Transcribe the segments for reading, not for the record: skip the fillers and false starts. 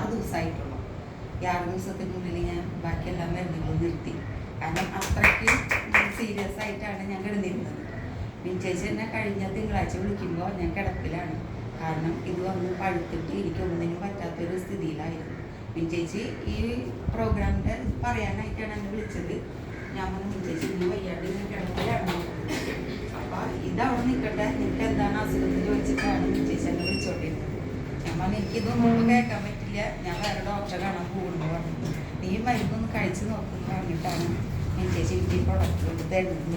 6 ദിവസമായിട്ടുള്ളൂ. ഈ 6 ദിവസത്തിനുള്ളിൽ ഞാൻ ബാക്കി എല്ലാ മരുന്നുകളും നിർത്തി. കാരണം അത്രയ്ക്ക് സീരിയസ് ആയിട്ടാണ് ഞാൻ കിടന്നിരുന്നത്. ചേച്ചി എന്നെ കഴിഞ്ഞ തിങ്കളാഴ്ച വിളിക്കുമ്പോൾ ഞാൻ കിടപ്പിലാണ്. കാരണം ഇത് വന്ന് പഴുത്തിട്ട് എനിക്കൊന്നിനും പറ്റാത്തൊരു സ്ഥിതിയിലായിരുന്നു. ചേച്ചി ഈ പ്രോഗ്രാമിൻ്റെ പറയാനായിട്ടാണ് എന്നെ വിളിച്ചത്. ഞാൻ പറഞ്ഞു ചേച്ചി ഇന്ന് വയ്യാണ്ട് ഇങ്ങനെ കിടപ്പിലാണ്. അപ്പോൾ ഇതവിടെ നിൽക്കട്ടെ, നിനക്ക് എന്താണ് അസുഖം ചോദിച്ചിട്ടാണ് ചേച്ചി എന്നെ വിളിച്ചോണ്ടിരുന്നത്. ഞാൻ പറഞ്ഞു എനിക്കിതൊന്നും ഇപ്പോൾ കേൾക്കാൻ പറ്റില്ല, ഞാൻ വേറെ ഡോക്ടറെ കാണാൻ പോകുന്നു പറഞ്ഞു. നീ മരുന്നൊന്ന് കഴിച്ച് നോക്കുന്നു പറഞ്ഞിട്ടാണ് ചേച്ചി എനിക്ക് ഈ പ്രൊഡക്റ്റ് കൊണ്ട് തരുന്നത്.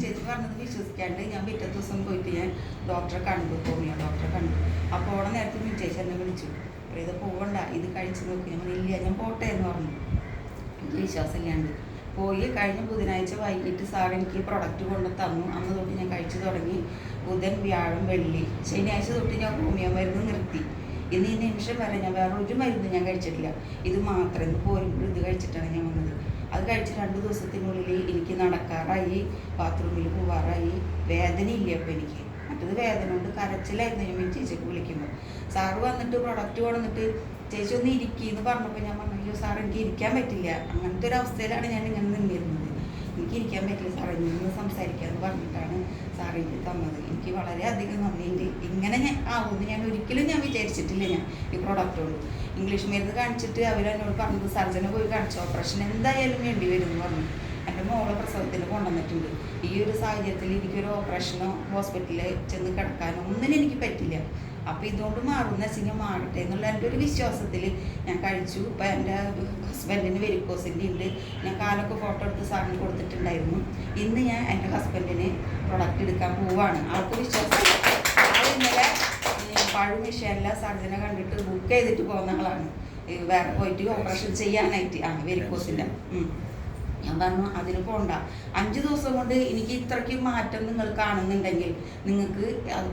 ചേച്ചി പറഞ്ഞത് വിശ്വസിക്കാണ്ട് ഞാൻ പിറ്റേ ദിവസം പോയിട്ട് ഞാൻ ഡോക്ടറെ കണ്ടു, ഹോമിയോ ഡോക്ടറെ കണ്ടു. അപ്പോൾ അവിടെ നേരത്തെ ചേച്ചി എന്നെ വിളിച്ചു, ഇത് പോകണ്ട, ഇത് കഴിച്ച് നോക്കി. ഞാൻ ഇല്ല ഞാൻ പോട്ടെ എന്ന് പറഞ്ഞു. എനിക്ക് വിശ്വാസമില്ലാണ്ട് പോയി. കഴിഞ്ഞ ബുധനാഴ്ച വൈകിട്ട് സാർ എനിക്ക് പ്രൊഡക്റ്റ് കൊണ്ട് തന്നു. അന്ന് തൊട്ട് ഞാൻ കഴിച്ചു തുടങ്ങി. ബുധൻ, വ്യാഴം, വെള്ളി, ശനിയാഴ്ച തൊട്ട് ഞാൻ ഹോമിയോ മരുന്ന് നിർത്തി. ഇന്ന് ഈ നിമിഷം വരെ ഞാൻ വേറെ ഒരു മരുന്ന് ഞാൻ കഴിച്ചിട്ടില്ല. ഇത് മാത്രം ഇന്ന് പോരുമ്പോൾ ഇത് കഴിച്ചിട്ടാണ് ഞാൻ വന്നത്. അത് കഴിച്ച് 2 ദിവസത്തിനുള്ളിൽ എനിക്ക് നടക്കാറായി, ബാത്റൂമിൽ പോവാറായി. വേദനയില്ല അപ്പോൾ എനിക്ക്. മറ്റത് വേദന കൊണ്ട് കരച്ചിലായിരുന്നു ഞാൻ ചേച്ചിക്ക് വിളിക്കുമ്പോൾ. സാറ് വന്നിട്ട് പ്രൊഡക്റ്റ് കൊണ്ടുവന്നിട്ട് ചേച്ചി ഒന്ന് ഇരിക്കുമെന്ന് പറഞ്ഞപ്പോൾ ഞാൻ പറഞ്ഞു അയ്യോ സാർ എനിക്ക് ഇരിക്കാൻ പറ്റില്ല. അങ്ങനത്തെ ഒരു അവസ്ഥയിലാണ് ഞാൻ ഇങ്ങനെ നിന്നിരുന്നത്. എനിക്ക് ഇരിക്കാൻ പറ്റില്ല സാറേ, നിന്ന് സംസാരിക്കാമെന്ന് പറഞ്ഞിട്ടാണ് സാർ എനിക്ക് തന്നത്. എനിക്ക് വളരെയധികം നന്ദിയുണ്ട്. ഇങ്ങനെ ഞാൻ ആവുമെന്ന് ഞാൻ ഒരിക്കലും ഞാൻ വിചാരിച്ചിട്ടില്ല. ഞാൻ ഈ പ്രൊഡക്റ്റ് കൊണ്ട് ഇംഗ്ലീഷ് മരുന്ന് കാണിച്ചിട്ട് അവരെന്നോട് പറഞ്ഞത് സർജനെ പോയി കാണിച്ചു, ഓപ്പറേഷൻ എന്തായാലും വേണ്ടി വരും എന്ന് പറഞ്ഞു. എൻ്റെ മോളെ പ്രസവത്തിന് കൊണ്ടുവന്നിട്ടുണ്ട്. ഈ ഒരു സാഹചര്യത്തിൽ എനിക്കൊരു ഓപ്പറേഷനോ ഹോസ്പിറ്റലിൽ ചെന്ന് കിടക്കാനോ ഒന്നിനും എനിക്ക് പറ്റില്ല. അപ്പോൾ ഇതുകൊണ്ട് മാറുമെന്ന് വെച്ചാൽ മാറട്ടെ എന്നുള്ള എൻ്റെ ഒരു വിശ്വാസത്തിൽ ഞാൻ കഴിച്ചു. ഇപ്പം എൻ്റെ ഹസ്ബൻഡിന് വെരിക്കോസിൻ്റെ ഉണ്ട്. ഞാൻ കാലൊക്കെ ഫോട്ടോ എടുത്ത് സാറിന് കൊടുത്തിട്ടുണ്ടായിരുന്നു. ഇന്ന് ഞാൻ എൻ്റെ ഹസ്ബൻഡിന് പ്രൊഡക്റ്റ് എടുക്കാൻ പോവാണ്. ആൾക്ക് വിശ്വാസം. ആൾ ഇന്നലെ പഴുമിഷയല്ല സർജനെ കണ്ടിട്ട് ബുക്ക് ചെയ്തിട്ട് പോകുന്ന ആളാണ്. വേറെ പോയിട്ട് ഓപ്പറേഷൻ ചെയ്യാനായിട്ട് വെരിക്കോസിൻ്റെ. ഞാൻ പറഞ്ഞു അതിന് പോകണ്ട, 5 ദിവസം കൊണ്ട് എനിക്ക് ഇത്രയ്ക്ക് മാറ്റം നിങ്ങൾ കാണുന്നുണ്ടെങ്കിൽ നിങ്ങൾക്ക്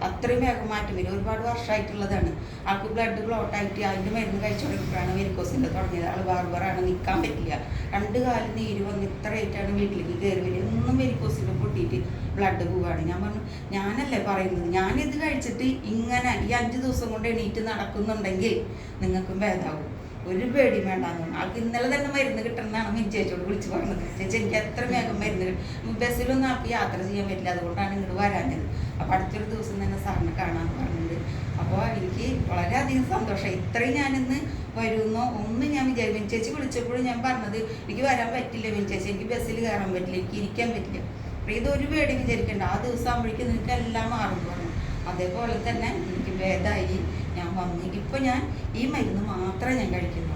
അത്രയും വേഗം മാറ്റം വരും. ഒരുപാട് വർഷമായിട്ടുള്ളതാണ് ആൾക്ക്. ബ്ലഡ് ക്ലോട്ടായിട്ട് അതിൻ്റെ മരുന്ന് കഴിച്ചു തുടങ്ങിയപ്പോഴാണ് വെരിക്കോസിൻ്റെ തുടങ്ങിയത്. ആൾ ബാർബറാണ്, നിൽക്കാൻ പറ്റില്ല. 2 കാലിൽ നീര് വന്ന് ഇത്രയായിട്ടാണ് വീട്ടിലേക്ക് കയറി വരിക. ഒന്നും വെരിക്കോസിൻ്റെ പൊട്ടിയിട്ട് ബ്ലഡ് പോവുകയാണ്. ഞാൻ പറഞ്ഞു ഞാനല്ലേ പറയുന്നത്, ഞാനിത് കഴിച്ചിട്ട് ഇങ്ങനെ ഈ 5 ദിവസം കൊണ്ട് എണീറ്റ് നടക്കുന്നുണ്ടെങ്കിൽ നിങ്ങൾക്കും ഭേദമാകും. ഒരു പേടി വേണ്ടാന്ന് പറഞ്ഞു. ആൾക്ക് ഇന്നലെ തന്നെ മരുന്ന് കിട്ടണമെന്നാണ് ചേച്ചിയോട് വിളിച്ച് പറഞ്ഞത്. ചേച്ചി എനിക്ക് എത്ര വേഗം മരുന്ന് ബസ്സിലൊന്നും ആൾക്ക് യാത്ര ചെയ്യാൻ പറ്റില്ല, അതുകൊണ്ടാണ് ഇങ്ങോട്ട് വരാഞ്ഞത്. അപ്പോൾ അടുത്തൊരു ദിവസം തന്നെ സാറിനെ കാണാമെന്ന് പറഞ്ഞിട്ടുണ്ട്. അപ്പോൾ എനിക്ക് വളരെയധികം സന്തോഷം. ഇത്രയും ഞാനിന്ന് വരുമെന്നോ ഒന്നും ഞാൻ വിചാരിക്കും. ചേച്ചി വിളിച്ചപ്പോഴും ഞാൻ പറഞ്ഞത് എനിക്ക് വരാൻ പറ്റില്ല ചേച്ചി, എനിക്ക് ബസ്സിൽ കയറാൻ പറ്റില്ല, എനിക്ക് ഇരിക്കാൻ പറ്റില്ല. അപ്പോൾ ഇതൊരു പേടി വിചാരിക്കേണ്ട, ആ ദിവസം ആകുമ്പോഴേക്കും നിനക്ക് എല്ലാം മാറുമെന്ന് പറഞ്ഞു. അതേപോലെ തന്നെ എനിക്ക് ഭേദമായി. ഞാൻ വന്നു. ഇപ്പോൾ ഞാൻ ഈ മരുന്ന് മാത്രമേ ഞാൻ കഴിക്കുന്നു.